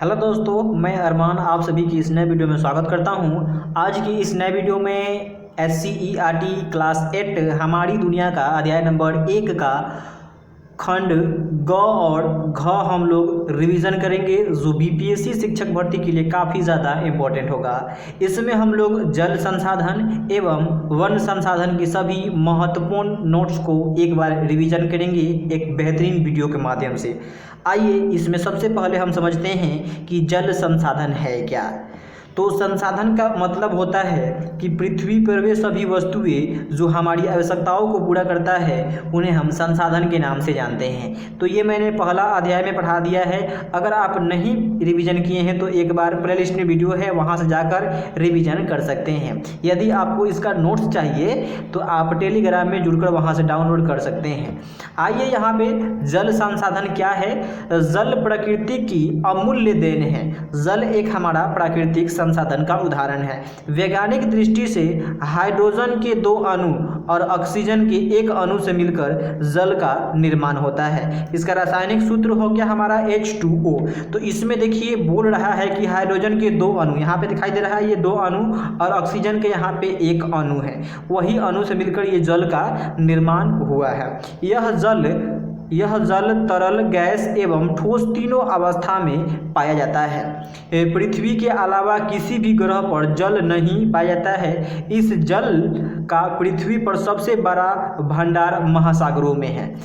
Hello दोस्तों, मैं अरमान आप सभी की इस नए वीडियो में स्वागत करता हूं। आज की इस नए वीडियो में SCERT क्लास 8 हमारी दुनिया का अध्याय नंबर 1 का खंड ग और घ हम लोग रिवीजन करेंगे, जो BPSC शिक्षक भर्ती के लिए काफ़ी ज़्यादा इम्पोर्टेंट होगा। इसमें हम लोग जल संसाधन एवं वन संसाधन की सभी महत्वपूर्ण नोट्स को एक बार रिवीजन करेंगे एक बेहतरीन वीडियो के माध्यम से। आइए इसमें सबसे पहले हम समझते हैं कि जल संसाधन है क्या। तो संसाधन का मतलब होता है कि पृथ्वी पर वे सभी वस्तुएं जो हमारी आवश्यकताओं को पूरा करता है उन्हें हम संसाधन के नाम से जानते हैं। तो ये मैंने पहला अध्याय में पढ़ा दिया है। अगर आप नहीं रिवीजन किए हैं तो एक बार प्लेलिस्ट में वीडियो है, वहाँ से जाकर रिवीजन कर सकते हैं। यदि आपको इसका नोट्स चाहिए तो आप टेलीग्राम में जुड़कर वहाँ से डाउनलोड कर सकते हैं। आइए यहाँ पे जल संसाधन क्या है। जल प्रकृति की अमूल्य देन है। जल एक हमारा प्राकृतिक संसाधन का उदाहरण है। वैज्ञानिक दृष्टि से हाइड्रोजन के 2 अणु और ऑक्सीजन के 1 अणु से मिलकर जल का निर्माण होता है। इसका रासायनिक सूत्र हो गया हमारा H2O। तो इसमें देखिए बोल रहा है कि हाइड्रोजन के 2 अणु यहाँ पे दिखाई दे रहा है, ये 2 अणु और ऑक्सीजन के यहाँ पे 1 अणु है। वही अणु से मिलकर ये जल का निर्माण हुआ है। यह जल तरल, गैस एवं ठोस तीनों अवस्था में पाया जाता है। पृथ्वी के अलावा किसी भी ग्रह पर जल नहीं पाया जाता है। इस जल का पृथ्वी पर सबसे बड़ा भंडार महासागरों में है।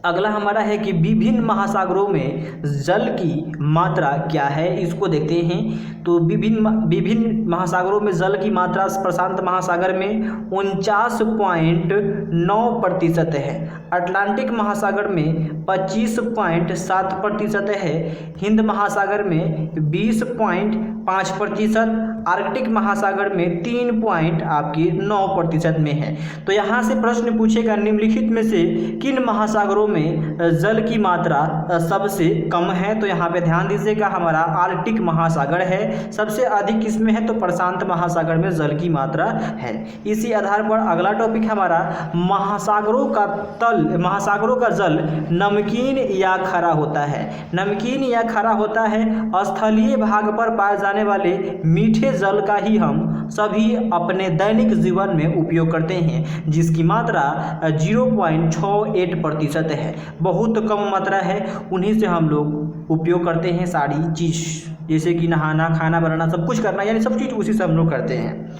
अगला हमारा है कि विभिन्न महासागरों में जल की मात्रा क्या है, इसको देखते हैं। तो विभिन्न महासागरों में जल की मात्रा प्रशांत महासागर में 49.9% है। अटलांटिक महासागर में 25.7% है। हिंद महासागर में 20.5%, आर्कटिक महासागर में 3.9% में है। तो यहाँ से प्रश्न पूछेगा निम्नलिखित में से किन महासागरों में जल की मात्रा सबसे कम है। तो यहाँ पे ध्यान दीजिएगा, हमारा आर्कटिक महासागर है। सबसे अधिक किसमें है तो प्रशांत महासागर में जल की मात्रा है। इसी आधार पर अगला टॉपिक हमारा महासागरों का जल नमकीन या खारा होता है। नमकीन या खारा होता है स्थलीय भाग पर पाए जाने वाले मीठे जल का ही हम सभी अपने दैनिक जीवन में उपयोग करते हैं, जिसकी मात्रा 0.68% है। बहुत कम मात्रा है, उन्हीं से हम लोग उपयोग करते हैं सारी चीज़, जैसे कि नहाना, खाना बनाना, सब कुछ करना, यानी सब चीज़ उसी से हम लोग करते हैं।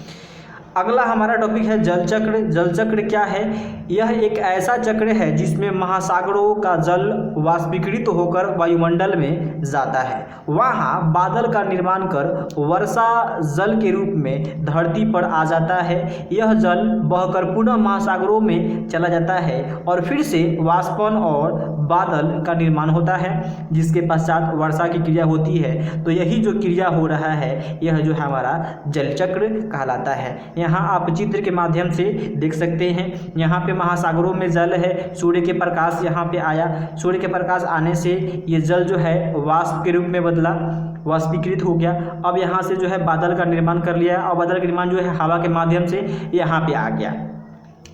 अगला हमारा टॉपिक है जल चक्र। जल चक्र क्या है? यह एक ऐसा चक्र है जिसमें महासागरों का जल वाष्पीकृत होकर वायुमंडल में जाता है। वहाँ बादल का निर्माण कर वर्षा जल के रूप में धरती पर आ जाता है। यह जल बहकर पुनः महासागरों में चला जाता है और फिर से वाष्पन और बादल का निर्माण होता है, जिसके पश्चात वर्षा की क्रिया होती है। तो यही जो क्रिया हो रहा है यह जो है हमारा जल चक्र कहलाता है। यहाँ आप चित्र के माध्यम से देख सकते हैं। यहाँ पे महासागरों में जल है, सूर्य के प्रकाश यहाँ पे आया, सूर्य के प्रकाश आने से ये जल जो है वाष्प के रूप में बदला, वाष्पीकृत हो गया। अब यहाँ से जो है बादल का निर्माण कर लिया और बादल का निर्माण जो है हवा के माध्यम से यहाँ पे आ गया।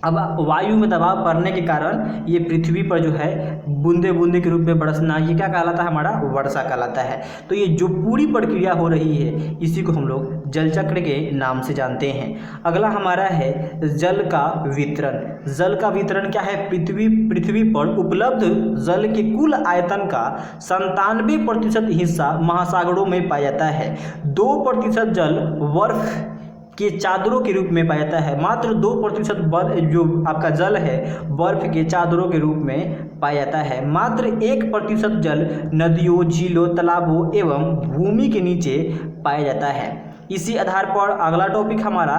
अब वायु में दबाव पड़ने के कारण ये पृथ्वी पर जो है बूंदे बूंदे के रूप में बरसना, ये क्या कहलाता है हमारा वर्षा कहलाता है। तो ये जो पूरी प्रक्रिया हो रही है इसी को हम लोग जल चक्र के नाम से जानते हैं। अगला हमारा है जल का वितरण। जल का वितरण क्या है? पृथ्वी पर उपलब्ध जल के कुल आयतन का 97% हिस्सा महासागरों में पाया जाता है। 2% जल बर्फ के चादरों के रूप में पाया जाता है। मात्र 2% जो आपका जल है बर्फ के चादरों के रूप में पाया जाता है। मात्र 1% जल नदियों, झीलों, तालाबों एवं भूमि के नीचे पाया जाता है। इसी आधार पर अगला टॉपिक हमारा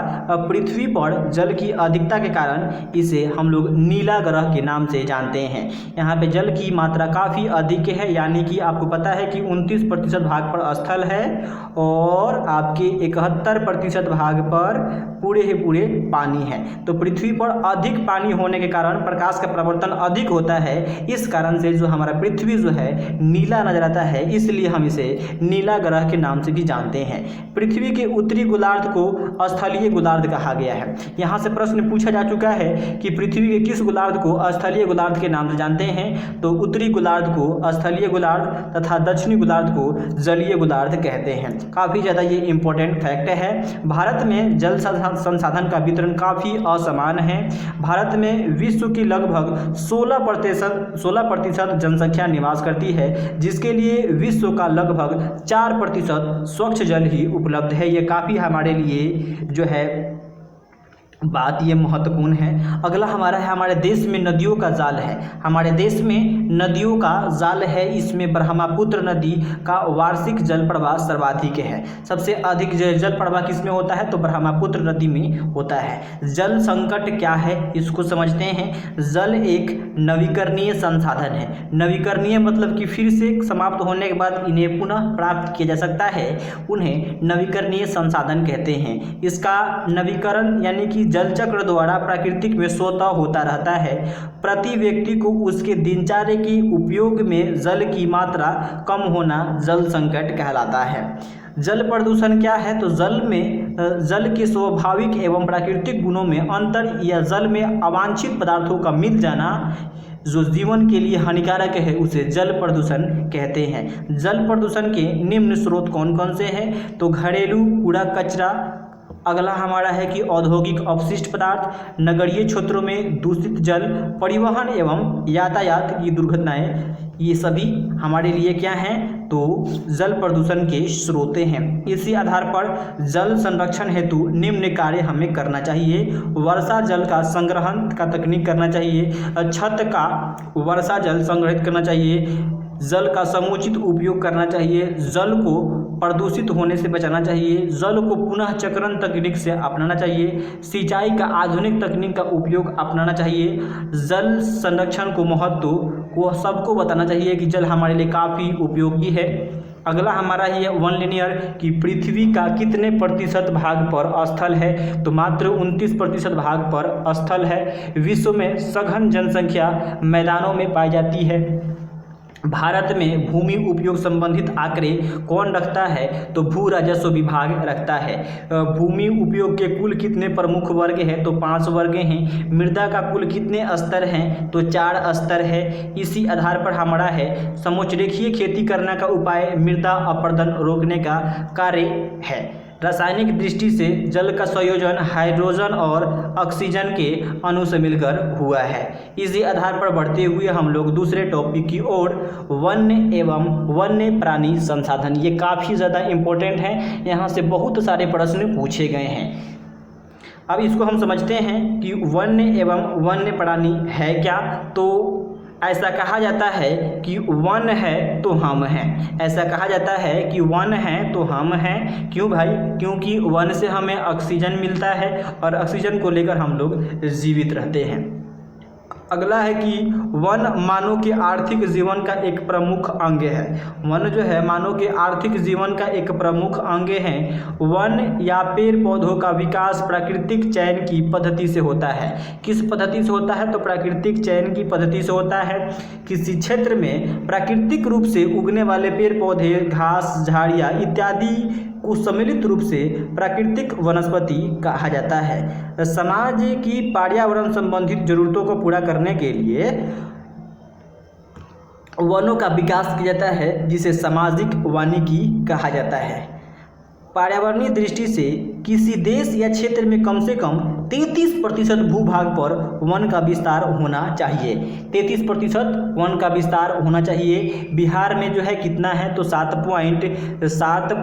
पृथ्वी पर जल की अधिकता के कारण इसे हम लोग नीला ग्रह के नाम से जानते हैं। यहाँ पे जल की मात्रा काफ़ी अधिक है, यानी कि आपको पता है कि 29% भाग पर स्थल है और आपके 71% भाग पर पूरे ही पूरे पानी है। तो पृथ्वी पर अधिक पानी होने के कारण प्रकाश का प्रवर्तन अधिक होता है। इस कारण से जो हमारा पृथ्वी जो है नीला नजर आता है, इसलिए हम इसे नीला ग्रह के नाम से भी जानते हैं। पृथ्वी के उत्तरी गोलार्ध को स्थलीय गोलार्ध कहा गया है। यहाँ से प्रश्न पूछा जा चुका है कि पृथ्वी के किस गोलार्ध को स्थलीय गोलार्ध के नाम से जानते हैं, तो उत्तरी गोलार्ध को स्थलीय गोलार्ध तथा दक्षिणी गोलार्ध को जलीय गोलार्ध कहते हैं। काफ़ी ज़्यादा ये इंपॉर्टेंट फैक्ट है। भारत में जल संसाधन का वितरण काफ़ी असमान है। भारत में विश्व की लगभग 16% जनसंख्या निवास करती है, जिसके लिए विश्व का लगभग 4% स्वच्छ जल ही उपलब्ध है। ये काफ़ी हमारे लिए जो है बात ये महत्वपूर्ण है। अगला हमारा है, हमारे देश में नदियों का जाल है। हमारे देश में नदियों का जाल है। इसमें ब्रह्मपुत्र नदी का वार्षिक जल प्रवाह सर्वाधिक है। सबसे अधिक जल प्रवाह किसमें होता है, तो ब्रह्मपुत्र नदी में होता है। जल संकट क्या है, इसको समझते हैं। जल एक नवीकरणीय संसाधन है। नवीकरणीय मतलब कि फिर से समाप्त होने के बाद इन्हें पुनः प्राप्त किया जा सकता है, उन्हें नवीकरणीय संसाधन कहते हैं। इसका नवीकरण यानी कि जल चक्र द्वारा प्राकृतिक में स्वतः होता रहता है। प्रति व्यक्ति को उसके दिनचर्या के उपयोग में जल की मात्रा कम होना जल संकट कहलाता है। जल प्रदूषण क्या है, तो जल के स्वाभाविक एवं प्राकृतिक गुणों में अंतर या जल में अवांछित पदार्थों का मिल जाना जो जीवन के लिए हानिकारक है, उसे जल प्रदूषण कहते हैं। जल प्रदूषण के निम्न स्रोत कौन कौन से हैं, तो घरेलू कूड़ा कचरा, अगला हमारा है कि औद्योगिक अपशिष्ट पदार्थ, नगरीय क्षेत्रों में दूषित जल, परिवहन एवं यातायात की दुर्घटनाएं, ये सभी हमारे लिए क्या हैं, तो जल प्रदूषण के स्रोत हैं। इसी आधार पर जल संरक्षण हेतु निम्न कार्य हमें करना चाहिए। वर्षा जल का संग्रहण का तकनीक करना चाहिए। छत का वर्षा जल संग्रहित करना चाहिए। जल का समुचित उपयोग करना चाहिए। जल को प्रदूषित होने से बचाना चाहिए। जल को पुनः चक्रण तकनीक से अपनाना चाहिए। सिंचाई का आधुनिक तकनीक का उपयोग अपनाना चाहिए। जल संरक्षण को महत्व को सबको बताना चाहिए कि जल हमारे लिए काफ़ी उपयोगी है। अगला हमारा ही है वन लिनियर कि पृथ्वी का कितने प्रतिशत भाग पर स्थल है, तो मात्र 29% भाग पर स्थल है। विश्व में सघन जनसंख्या मैदानों में पाई जाती है। भारत में भूमि उपयोग संबंधित आंकड़े कौन रखता है, तो भू राजस्व विभाग रखता है। भूमि उपयोग के कुल कितने प्रमुख वर्ग हैं, तो 5 वर्ग हैं। मृदा का कुल कितने स्तर हैं, तो 4 स्तर है। इसी आधार पर हमारा है समोच्चरेखीय खेती करने का उपाय मृदा अपरदन रोकने का कार्य है। रासायनिक दृष्टि से जल का संयोजन हाइड्रोजन और ऑक्सीजन के अणु से मिलकर हुआ है। इसी आधार पर बढ़ते हुए हम लोग दूसरे टॉपिक की ओर, वन्य एवं वन्य प्राणी संसाधन। ये काफ़ी ज़्यादा इम्पोर्टेंट है, यहाँ से बहुत सारे प्रश्न पूछे गए हैं। अब इसको हम समझते हैं कि वन्य एवं वन्य प्राणी है क्या, तो ऐसा कहा जाता है कि वन है तो हम हैं। ऐसा कहा जाता है कि वन है तो हम हैं। क्यों भाई, क्योंकि वन से हमें ऑक्सीजन मिलता है और ऑक्सीजन को लेकर हम लोग जीवित रहते हैं। अगला है कि वन मानव के आर्थिक जीवन का एक प्रमुख अंग है। वन जो है मानव के आर्थिक जीवन का एक प्रमुख अंग है। वन या पेड़ पौधों का विकास प्राकृतिक चयन की पद्धति से होता है। किस पद्धति से होता है, तो प्राकृतिक चयन की पद्धति से होता है। किसी क्षेत्र में प्राकृतिक रूप से उगने वाले पेड़ पौधे, घास, झाड़ियाँ इत्यादि को सम्मिलित रूप से प्राकृतिक वनस्पति कहा जाता है। समाज की पर्यावरण संबंधित जरूरतों को पूरा करने के लिए वनों का विकास किया जाता है, जिसे सामाजिक वानिकी कहा जाता है। पर्यावरणीय दृष्टि से किसी देश या क्षेत्र में कम से कम 33% भूभाग पर वन का विस्तार होना चाहिए। 33% वन का विस्तार होना चाहिए। बिहार में जो है कितना है, तो 7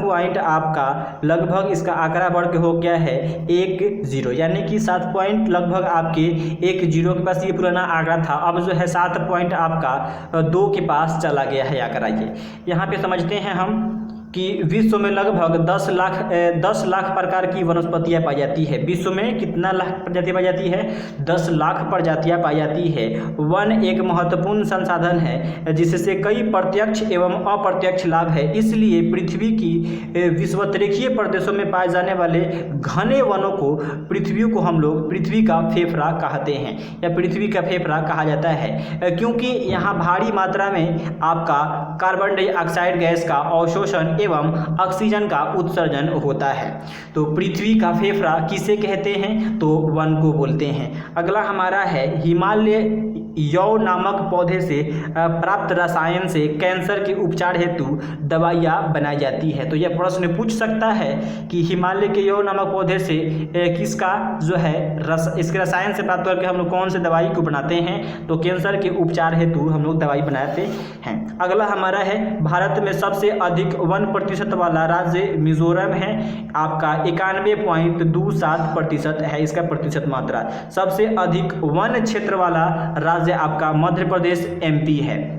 पॉइंट आपका लगभग इसका आंकड़ा बढ़ के हो गया है 10, यानी कि 7 पॉइंट लगभग आपके 10 के पास ये पुराना आंकड़ा था। अब जो है 7 पॉइंट आपका 2 के पास चला गया है आंकड़ा। ये यहाँ पे समझते हैं हम कि विश्व में लगभग 10 लाख प्रकार की वनस्पतियाँ पाई जाती है। विश्व में कितना लाख प्रजातियाँ पाई जाती है, 10 लाख प्रजातियाँ पाई जाती है। वन एक महत्वपूर्ण संसाधन है जिससे कई प्रत्यक्ष एवं अप्रत्यक्ष लाभ है। इसलिए पृथ्वी की विषुवतरेखीय प्रदेशों में पाए जाने वाले घने वनों को हम लोग पृथ्वी का फेफड़ा कहते हैं या पृथ्वी का फेफड़ा कहा जाता है, क्योंकि यहाँ भारी मात्रा में आपका कार्बन डाइऑक्साइड गैस का अवशोषण एवं ऑक्सीजन का उत्सर्जन होता है। तो पृथ्वी का फेफड़ा किसे कहते हैं? तो वन को बोलते हैं। अगला हमारा है हिमालय यौ नामक पौधे से प्राप्त रसायन से कैंसर के उपचार हेतु दवाइयाँ बनाई जाती है। तो यह प्रश्न पूछ सकता है कि हिमालय के यौ नामक पौधे से किसका जो है इसके रसायन से प्राप्त करके हम लोग कौन से दवाई को बनाते हैं? तो कैंसर के उपचार हेतु हम लोग दवाई बनाते हैं। अगला हमारा है भारत में सबसे अधिक 1% वाला राज्य मिजोरम है। आपका 91.27% है इसका प्रतिशत मात्रा। सबसे अधिक वन क्षेत्र वाला राज्य आपका मध्य प्रदेश MP है।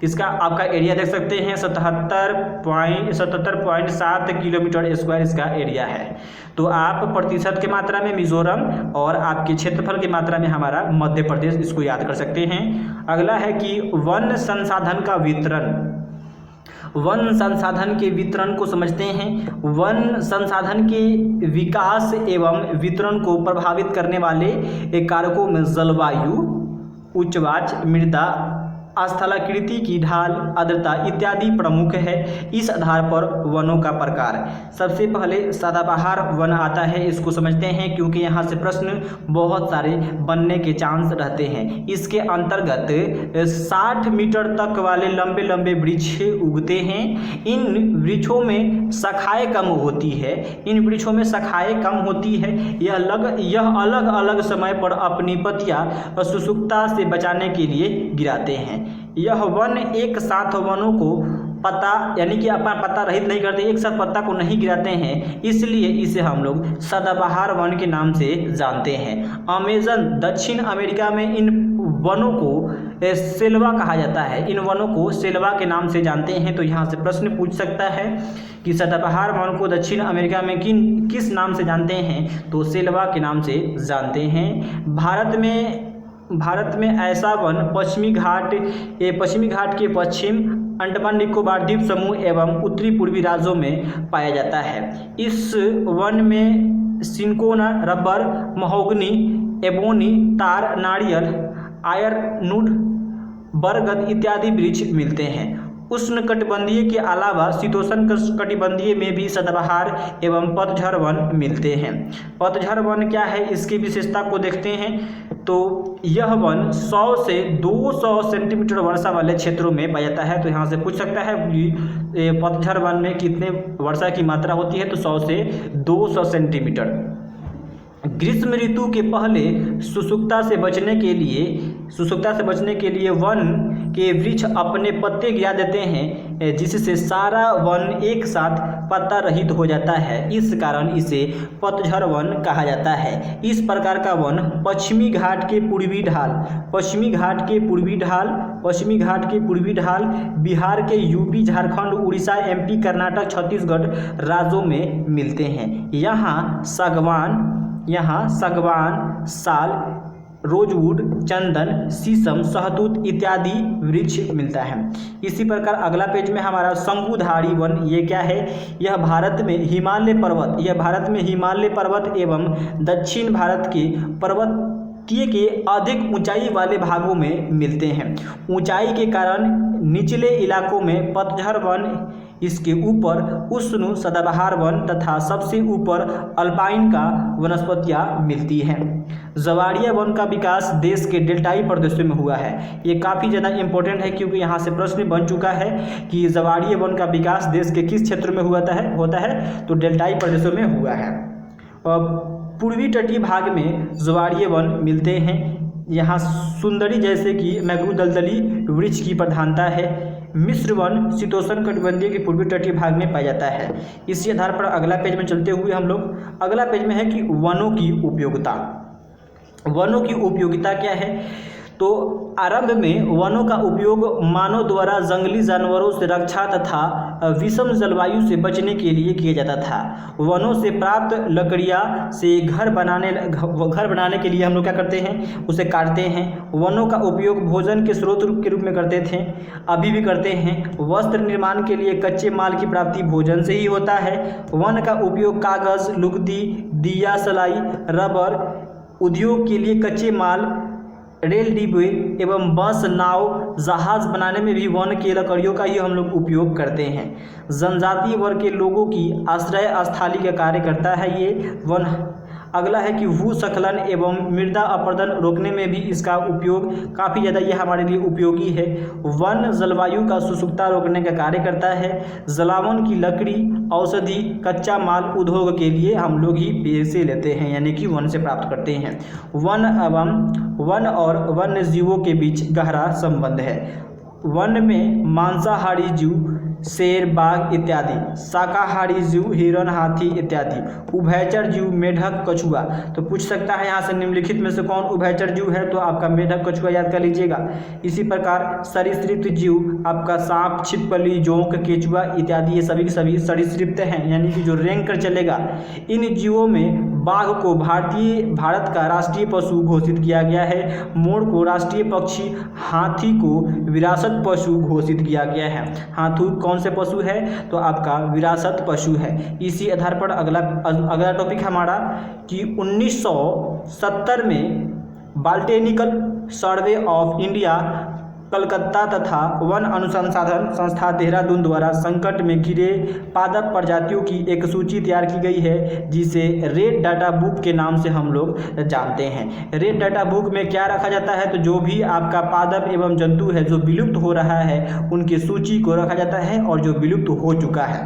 इसका आपका एरिया देख सकते हैं 77.7 किलोमीटर स्क्वायर इसका एरिया है। तो आप प्रतिशत की मात्रा में मिजोरम और आपके क्षेत्रफल की मात्रा में हमारा मध्य प्रदेश, इसको याद कर सकते हैं। अगला है कि वन संसाधन का वितरण। वन संसाधन के वितरण को समझते हैं। वन संसाधन के विकास एवं वितरण को प्रभावित करने वाले कारकों में जलवायु, उच्चवाच मृदा, स्थलाकृति की ढाल, आर्द्रता इत्यादि प्रमुख है। इस आधार पर वनों का प्रकार, सबसे पहले सदाबहार वन आता है, इसको समझते हैं क्योंकि यहाँ से प्रश्न बहुत सारे बनने के चांस रहते हैं। इसके अंतर्गत 60 मीटर तक वाले लंबे लंबे वृक्ष उगते हैं। इन वृक्षों में शाखाएँ कम होती है। यह अलग अलग समय पर अपनी पत्तियां शुष्कता से बचाने के लिए गिराते हैं। यह वन एक साथ वनों को पत्ता यानी कि अपना पत्ता रहित नहीं करते, एक साथ पत्ता को नहीं गिराते हैं, इसलिए इसे हम लोग सदाबहार वन के नाम से जानते हैं। अमेज़न दक्षिण अमेरिका में इन वनों को सेल्वा कहा जाता है। इन वनों को सेल्वा के नाम से जानते हैं। तो यहाँ से प्रश्न पूछ सकता है कि सदाबहार वन को दक्षिण अमेरिका में किस नाम से जानते हैं? तो सेल्वा के नाम से जानते हैं। भारत में ऐसा वन पश्चिमी घाट के पश्चिम, अंडमान निकोबार द्वीप समूह एवं उत्तरी पूर्वी राज्यों में पाया जाता है। इस वन में सिनकोना, रबर, महोगनी, एबोनी, तार, नारियल, आयरवुड, बरगद इत्यादि वृक्ष मिलते हैं। उष्णकटिबंधीय के अलावा शीतोष्ण कटिबंधीय में भी सदाबहार एवं पतझड़ वन मिलते हैं। पतझड़ वन क्या है, इसकी विशेषता को देखते हैं। तो यह वन 100 से 200 सेंटीमीटर वर्षा वाले क्षेत्रों में पाया जाता है। तो यहाँ से पूछ सकता है कि पतझड़ वन में कितने वर्षा की मात्रा होती है? तो 100 से 200 सेंटीमीटर। ग्रीष्म ऋतु के पहले शुष्कता से बचने के लिए वन के वृक्ष अपने पत्ते गिरा देते हैं, जिससे सारा वन एक साथ पत्ता रहित हो जाता है। इस कारण इसे पतझड़ वन कहा जाता है। इस प्रकार का वन पश्चिमी घाट के पूर्वी ढाल, बिहार के यूपी, झारखंड, उड़ीसा, MP, कर्नाटक, छत्तीसगढ़ राज्यों में मिलते हैं। यहाँ सागवान, साल, रोजवुड, चंदन, शीशम, शहतूत इत्यादि वृक्ष मिलता है। इसी प्रकार अगला पेज में हमारा शंकुधारी वन, ये क्या है? यह भारत में हिमालय पर्वत एवं दक्षिण भारत के पर्वतीय के अधिक ऊंचाई वाले भागों में मिलते हैं। ऊंचाई के कारण निचले इलाकों में पतझड़ वन, इसके ऊपर उष्ण सदाबहार वन तथा सबसे ऊपर अल्पाइन का वनस्पतियाँ मिलती हैं। जवाड़िया वन का विकास देश के डेल्टाई प्रदेशों में हुआ है। ये काफ़ी ज़्यादा इंपॉर्टेंट है क्योंकि यहाँ से प्रश्न बन चुका है कि जवाड़िया वन का विकास देश के किस क्षेत्र में होता है? तो डेल्टाई प्रदेशों में हुआ है। पूर्वी तटीय भाग में जवाड़िया वन मिलते हैं। यहाँ सुंदरी जैसे कि मैग्रू दलदली वृक्ष की प्रधानता है। मिस्र वन शीतोष्ण कटिबंधीय के पूर्वी तटीय भाग में पाया जाता है। इसी आधार पर अगला पेज में चलते हुए हम लोग अगला पेज में है कि वनों की उपयोगिता क्या है? तो आरंभ में वनों का उपयोग मानव द्वारा जंगली जानवरों से रक्षा तथा विषम जलवायु से बचने के लिए किया जाता था। वनों से प्राप्त लकड़ियाँ से घर बनाने के लिए हम लोग क्या करते हैं? उसे काटते हैं। वनों का उपयोग भोजन के स्रोत के रूप में करते थे, अभी भी करते हैं। वस्त्र निर्माण के लिए कच्चे माल की प्राप्ति भोजन से ही होता है। वन का उपयोग कागज़, लुगदी, दिया, सलाई, रबर उद्योग के लिए कच्चे माल रेल डिब्बे एवं बस, नाव, जहाज बनाने में भी वन की लकड़ियों का ही हम लोग उपयोग करते हैं। जनजातीय वर्ग के लोगों की आश्रय स्थली का कार्य करता है ये वन। अगला है कि भूस्खलन एवं मृदा अपरदन रोकने में भी इसका उपयोग काफ़ी ज़्यादा ये हमारे लिए उपयोगी है। वन जलवायु का शुष्कता रोकने का कार्य करता है। जलावन की लकड़ी, औषधि, कच्चा माल उद्योग के लिए हम लोग ही पेड़ से लेते हैं, यानी कि वन से प्राप्त करते हैं। वन और वन्य जीवों के बीच गहरा संबंध है। वन में मांसाहारी जीव शेर, बाघ इत्यादि, शाकाहारी जीव हिरण, हाथी इत्यादि, उभयचर जीव मेढक, कछुआ। तो पूछ सकता है यहाँ से निम्नलिखित में से कौन उभयचर जीव है, तो आपका मेढक, कछुआ याद कर लीजिएगा। इसी प्रकार सरीसृप जीव आपका सांप, छिपकली, जोंक, केचुआ इत्यादि, ये सभी के सभी सरीसृप हैं, यानी कि जो रेंग कर चलेगा। इन जीवों में बाघ को भारत का राष्ट्रीय पशु घोषित किया गया है। मोर को राष्ट्रीय पक्षी, हाथी को विरासत पशु घोषित किया गया है। हाथी कौन से पशु है, तो आपका विरासत पशु है। इसी आधार पर अगला टॉपिक हमारा कि 1970 में botanical survey of India Calcutta तथा वन अनुसंधान संस्था देहरादून द्वारा संकट में घिरे पादप प्रजातियों की एक सूची तैयार की गई है, जिसे रेड डाटा बुक के नाम से हम लोग जानते हैं। रेड डाटा बुक में क्या रखा जाता है, तो जो भी आपका पादप एवं जंतु है जो विलुप्त हो रहा है उनकी सूची को रखा जाता है और जो विलुप्त हो चुका है।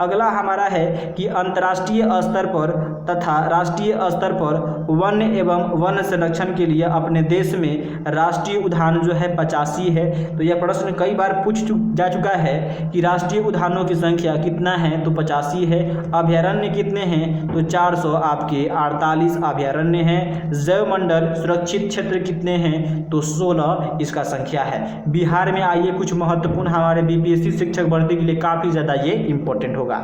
अगला हमारा है कि अंतर्राष्ट्रीय स्तर पर तथा राष्ट्रीय स्तर पर वन एवं वन संरक्षण के लिए अपने देश में राष्ट्रीय उद्यान जो है 85 है। तो यह प्रश्न कई बार जा चुका है कि राष्ट्रीय उद्यानों की संख्या कितना है, तो 85 है। अभयारण्य कितने हैं, तो 400 आपके 48 अभयारण्य हैं। जैव मंडल सुरक्षित क्षेत्र कितने हैं, तो 16 इसका संख्या है। बिहार में आइए कुछ महत्वपूर्ण हमारे बीपीएससी शिक्षक भर्ती के लिए काफ़ी ज़्यादा ये इंपॉर्टेंट होगा।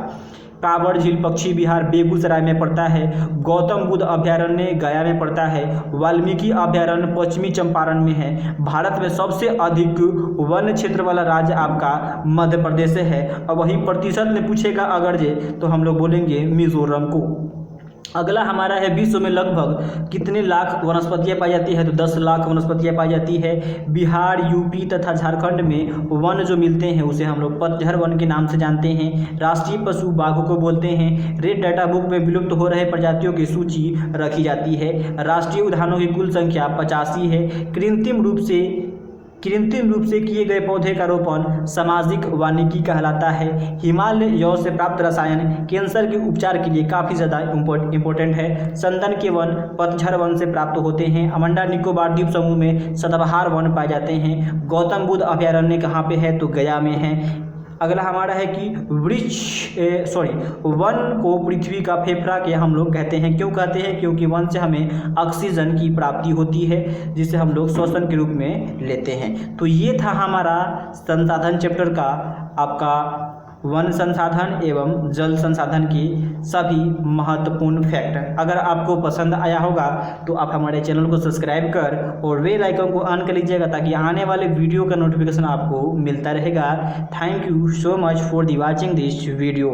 कांवड़ झील पक्षी विहार बेगूसराय में पड़ता है। गौतम बुद्ध अभयारण्य गया में पड़ता है। वाल्मीकि अभयारण्य पश्चिमी चंपारण में है। भारत में सबसे अधिक वन क्षेत्र वाला राज्य आपका मध्य प्रदेश है। और वही प्रतिशत में पूछेगा अगर जे, तो हम लोग बोलेंगे मिजोरम को। अगला हमारा है विश्व में लगभग कितने लाख वनस्पतियाँ पाई जाती है, तो 10 लाख वनस्पतियाँ पाई जाती है। बिहार, यूपी तथा झारखंड में वन जो मिलते हैं उसे हम लोग पतझड़ वन के नाम से जानते हैं। राष्ट्रीय पशु बाघ को बोलते हैं। रेड डाटा बुक में विलुप्त हो रहे प्रजातियों की सूची रखी जाती है। राष्ट्रीय उद्यानों की कुल संख्या 85 है। कृत्रिम रूप से किए गए पौधे का रोपण सामाजिक वानिकी कहलाता है। हिमालय यौ से प्राप्त रसायन कैंसर के उपचार के लिए काफ़ी ज़्यादा इम्पोर्टेंट है। संदन के वन पतझड़ वन से प्राप्त होते हैं। अंडमान निकोबार द्वीप समूह में सदाबहार वन पाए जाते हैं। गौतम बुद्ध अभयारण्य कहाँ पे है, तो गया में है। अगला हमारा है कि वन को पृथ्वी का फेफड़ा के हम लोग कहते हैं। क्यों कहते हैं, क्योंकि वन से हमें ऑक्सीजन की प्राप्ति होती है, जिसे हम लोग श्वसन के रूप में लेते हैं। तो ये था हमारा संसाधन चैप्टर का आपका वन संसाधन एवं जल संसाधन की सभी महत्वपूर्ण फैक्ट। अगर आपको पसंद आया होगा तो आप हमारे चैनल को सब्सक्राइब कर और बेल आइकन को ऑन कर लीजिएगा, ताकि आने वाले वीडियो का नोटिफिकेशन आपको मिलता रहेगा। Thank you so much for the watching this video.